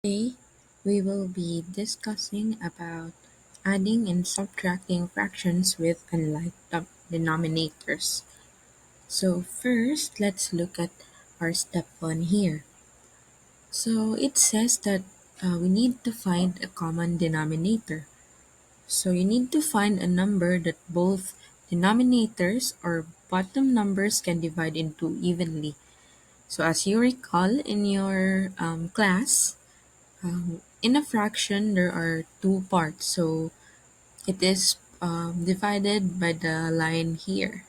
Today, we will be discussing about adding and subtracting fractions with unlike denominators. So first, let's look at our step 1 here. So it says that we need to find a common denominator. So you need to find a number that both denominators or bottom numbers can divide into evenly. So as you recall in your class, in a fraction, there are two parts. So it is divided by the line here,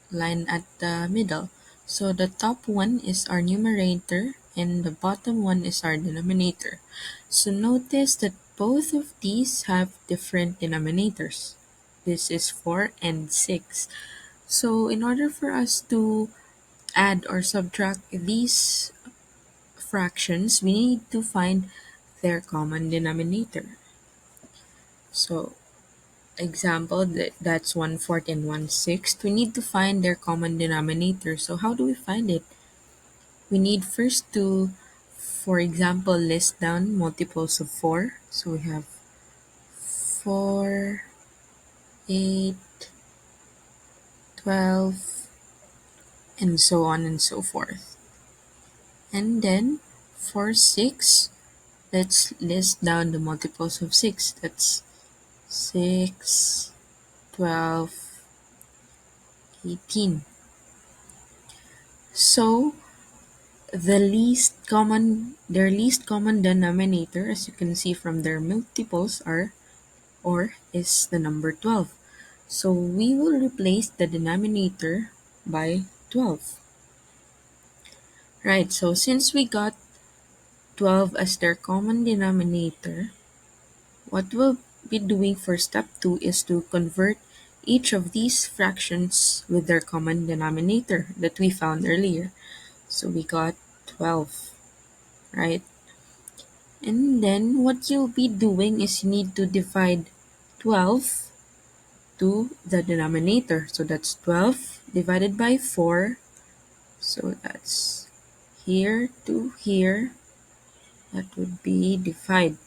line at the middle. So the top one is our numerator and the bottom one is our denominator. So notice that both of these have different denominators. This is 4 and 6. So in order for us to add or subtract these fractions, we need to find their common denominator. So example, that's 1/4 and 1/6. We need to find their common denominator. So how do we find it? We need first to, for example, list down multiples of 4. So we have 4, 8, 12, and so on and so forth. And then for 6, let's list down the multiples of 6. That's 6, 12, 18. So their least common denominator, as you can see from their multiples, is the number 12. So we will replace the denominator by 12. Right, so since we got 12 as their common denominator, what we'll be doing for step 2 is to convert each of these fractions with their common denominator that we found earlier. So we got 12, right? And then what you'll be doing is you need to divide 12 to the denominator. So that's 12 divided by 4. So that's here to here. That would be divide.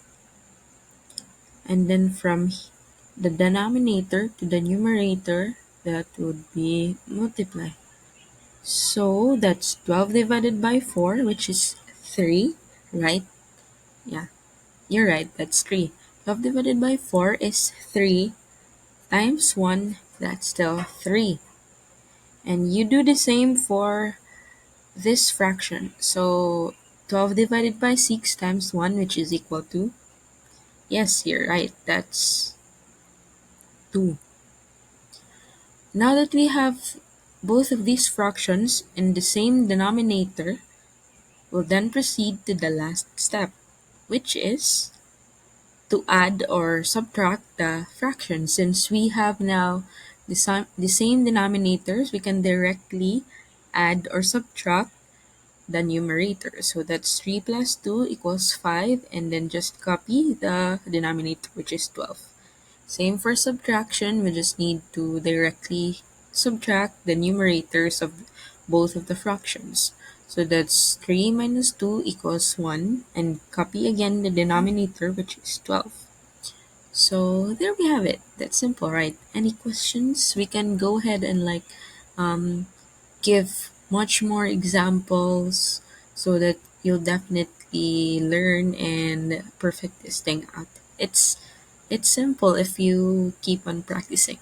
And then from the denominator to the numerator, that would be multiply. So that's 12 divided by 4, which is 3, right? Yeah, you're right, that's 3. 12 divided by 4 is 3 times 1, that's still 3. And you do the same for this fraction. So 12 divided by 6 times 1, which is equal to, yes, you're right, that's 2. Now that we have both of these fractions in the same denominator, we'll then proceed to the last step, which is to add or subtract the fraction. Since we have now the same denominators, we can directly add or subtract the numerator. So that's 3 plus 2 equals 5, and then just copy the denominator, which is 12. Same for subtraction, we just need to directly subtract the numerators of both of the fractions. So that's 3 minus 2 equals 1, and copy again the denominator, which is 12. So there we have it. That's simple, right? Any questions? We can go ahead and um, give much more examples so that you'll definitely learn and perfect this thing out. It's simple if you keep on practicing.